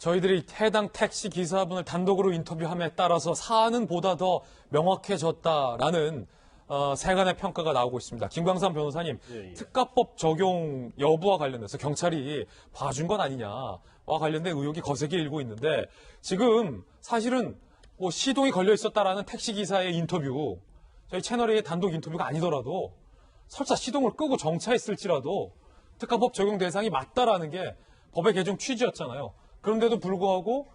저희들이 해당 택시 기사분을 단독으로 인터뷰함에 따라서 사안은 보다 더 명확해졌다라는 세간의 평가가 나오고 있습니다. 김광삼 변호사님, 예. 특가법 적용 여부와 관련해서 경찰이 봐준 건 아니냐와 관련된 의혹이 거세게 일고 있는데 지금 사실은 뭐 시동이 걸려 있었다라는 택시 기사의 인터뷰, 저희 채널의 단독 인터뷰가 아니더라도 설사 시동을 끄고 정차했을지라도 특가법 적용 대상이 맞다라는 게 법의 개정 취지였잖아요. 그런데도 불구하고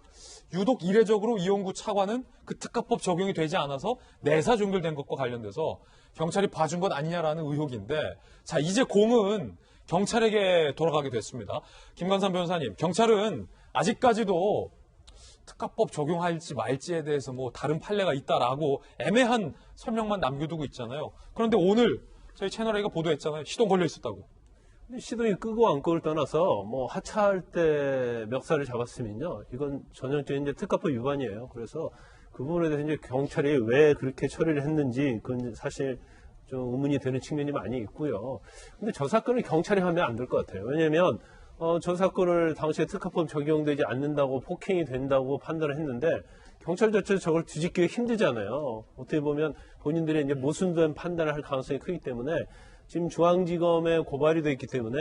유독 이례적으로 이용구 차관은 그 특가법 적용이 되지 않아서 내사 종결된 것과 관련돼서 경찰이 봐준 것 아니냐라는 의혹인데, 자, 이제 공은 경찰에게 돌아가게 됐습니다. 김관삼 변호사님, 경찰은 아직까지도 특가법 적용할지 말지에 대해서 뭐 다른 판례가 있다라고 애매한 설명만 남겨두고 있잖아요. 그런데 오늘 저희 채널A가 보도했잖아요. 시동 걸려 있었다고. 시동이 끄고 안 끄고를 떠나서 뭐 하차할 때 멱살을 잡았으면요, 이건 전형적인 이제 특가법 위반이에요. 그래서 그 부분에 대해서 이제 경찰이 왜 그렇게 처리를 했는지 그건 사실 좀 의문이 되는 측면이 많이 있고요. 근데 저 사건을 경찰이 하면 안 될 것 같아요. 왜냐하면 저 사건을 당시에 특가법 적용되지 않는다고 폭행이 된다고 판단을 했는데 경찰 자체도 저걸 뒤집기가 힘들잖아요. 어떻게 보면 본인들의 이제 모순된 판단을 할 가능성이 크기 때문에 지금 중앙지검에 고발이 돼 있기 때문에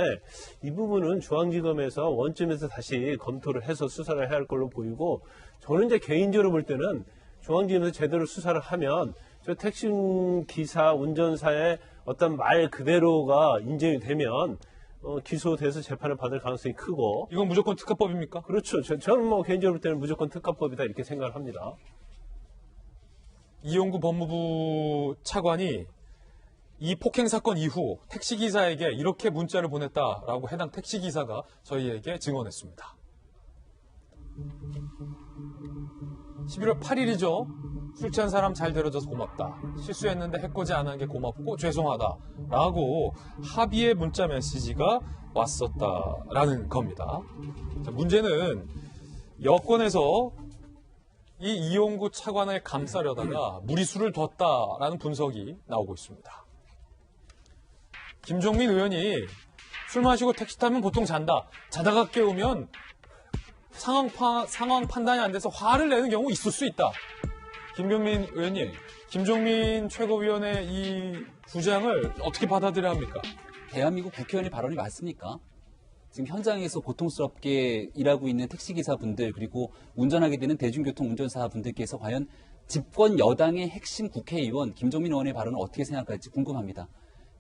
이 부분은 중앙지검에서 원점에서 다시 검토를 해서 수사를 해야 할 걸로 보이고, 저는 이제 개인적으로 볼 때는 중앙지검에서 제대로 수사를 하면 저 택시 기사 운전사의 어떤 말 그대로가 인정이 되면 기소돼서 재판을 받을 가능성이 크고. 이건 무조건 특가법입니까? 그렇죠. 저는 뭐 개인적으로 볼 때는 무조건 특가법이다 이렇게 생각을 합니다. 이용구 법무부 차관이 이 폭행 사건 이후 택시기사에게 이렇게 문자를 보냈다라고 해당 택시기사가 저희에게 증언했습니다. 11월 8일이죠. 술 취한 사람 잘 데려줘서 고맙다. 실수했는데 해코지 안 한 게 고맙고 죄송하다. 라고 합의의 문자 메시지가 왔었다라는 겁니다. 자, 문제는 여권에서 이 이용구 차관을 감싸려다가 무리수를 뒀다라는 분석이 나오고 있습니다. 김종민 의원이 술 마시고 택시 타면 보통 잔다. 자다가 깨우면 상황 판단이 안 돼서 화를 내는 경우 있을 수 있다. 김병민 의원님, 김종민 최고위원의 이 주장을 어떻게 받아들여야 합니까? 대한민국 국회의원의 발언이 맞습니까? 지금 현장에서 고통스럽게 일하고 있는 택시기사분들, 그리고 운전하게 되는 대중교통 운전사분들께서 과연 집권 여당의 핵심 국회의원 김종민 의원의 발언을 어떻게 생각할지 궁금합니다.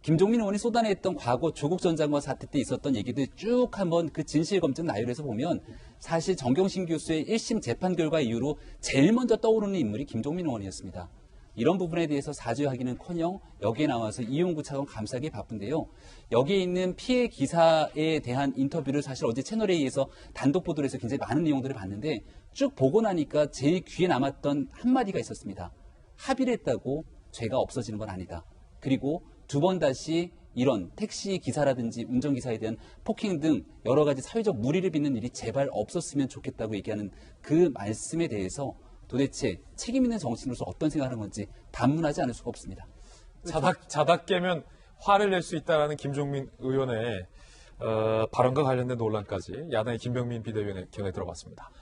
김종민 의원이 쏟아냈던 과거 조국 전 장관 사태 때 있었던 얘기들 쭉 한번 그 진실검증 나열해서 보면 사실 정경심 교수의 1심 재판 결과 이후로 제일 먼저 떠오르는 인물이 김종민 의원이었습니다. 이런 부분에 대해서 사죄하기는커녕 여기에 나와서 이용구 차관 감싸기 바쁜데요. 여기에 있는 피해 기사에 대한 인터뷰를 사실 어제 채널A에서 단독 보도를 해서 굉장히 많은 내용들을 봤는데 쭉 보고 나니까 제일 귀에 남았던 한마디가 있었습니다. 합의를 했다고 죄가 없어지는 건 아니다. 그리고 두 번 다시 이런 택시 기사라든지 운전기사에 대한 폭행 등 여러 가지 사회적 무리를 빚는 일이 제발 없었으면 좋겠다고 얘기하는 그 말씀에 대해서 도대체 책임 있는 정치인으로서 어떤 생각을 하는 건지 반문하지 않을 수가 없습니다. 자다 깨면 화를 낼 수 있다는 김종민 의원의 발언과 관련된 논란까지 야당의 김병민 비대위원의 견해 들어봤습니다.